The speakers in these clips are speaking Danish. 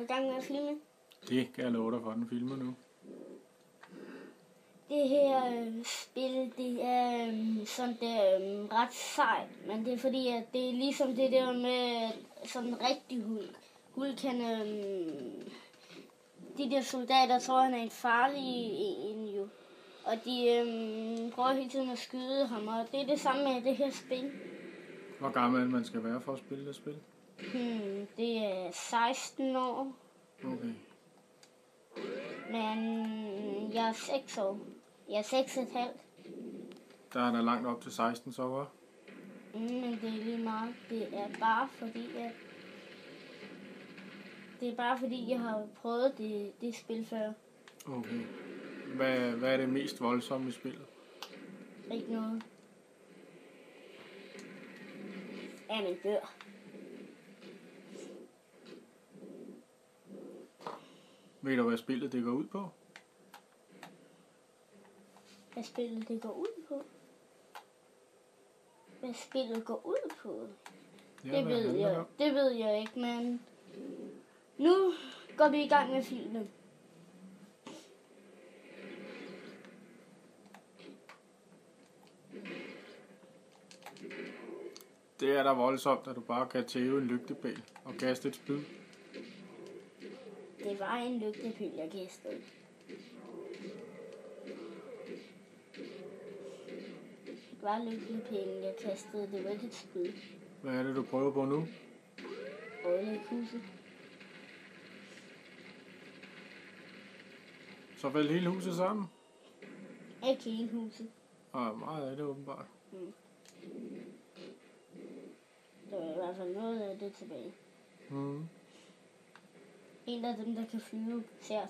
i gang med at filme? Det kan jeg love dig for, den filmer nu. Det her spil, det er sådan der ret sejt, men det er fordi, at det er ligesom det der med sådan en rigtig Hulk. Hulk kan, de der soldater tror, han er en farlig en jo. Og de prøver hele tiden at skyde ham, og det er det samme med det her spil. Hvor gammel man skal være for at spille det spil? Det er 16 år. Okay. Men jeg er 6 år. Jeg er 6,5. Der er der langt op til 16 så, var. Men det er lige meget. Det er bare fordi, jeg har prøvet det spil før. Okay. Hvad er det mest voldsomme i spillet? Ikke noget. Ja, man dør. Ved du, hvad spillet det går ud på? Hvad spillet det går ud på? Hvad spillet går ud på? Ja, Det ved jeg ikke, men nu går vi i gang med filmen. Det er da voldsomt, at du bare kan tæve en lygtepæl og kaste et spyd. Det var en lygtepæl, jeg kastede. Det var lygtepælen, jeg kastede. Det var ikke et spyd. Hvad er det, du prøver på nu? Øjle huset. Så faldt hele huset sammen? Ikke hele huset. Og meget af det åbenbart. Der var i hvert fald noget af det tilbage. En af dem, der kan flyve, ser.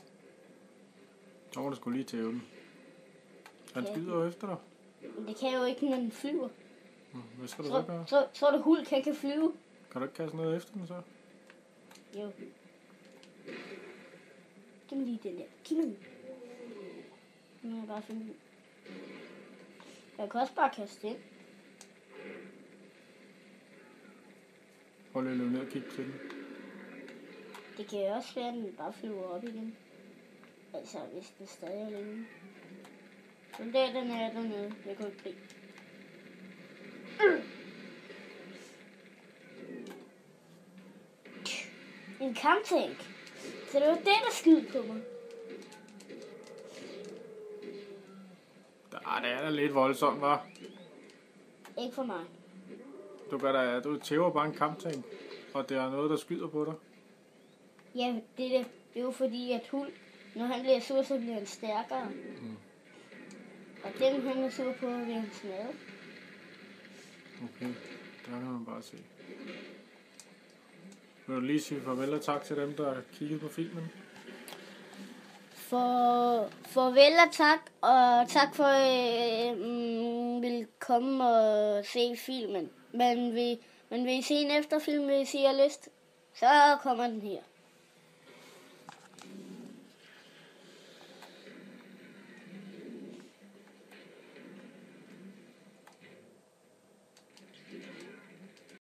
Så må du skulle lige tæve den. Han skyder jo efter dig. Men det kan jo ikke, når den flyver. Hvad skal du så gøre? Tror du Hulk kan flyve? Kan du ikke kaste noget efter den så? Jo. Giv mig lige den der. Giv mig den. Nu må jeg bare finde den. Jeg kan også bare kaste den. Prøv lige at løbe ned og kigge til den. Det kan jo også være, at den bare flyver op igen. Altså, hvis det stadig er længe. Soldaterne er dernede. Jeg kan ikke blive. En kamptank. Så det var den, der skød på mig. Det er da lidt voldsomt, hva'? Ikke for mig. Du tæver bare en kamptank, og det er noget, der skyder på dig. Ja, det er jo fordi, at Hulk, når han bliver sur, så bliver han stærkere. Og dem, han er sur på, vil han smadre. Okay, der kan man bare se. Vil du lige sige farvel og tak til dem, der har kigget på filmen? Farvel og tak for at vil komme og se filmen. Men vil I se en efterfilm, hvis I har lyst, så kommer den her.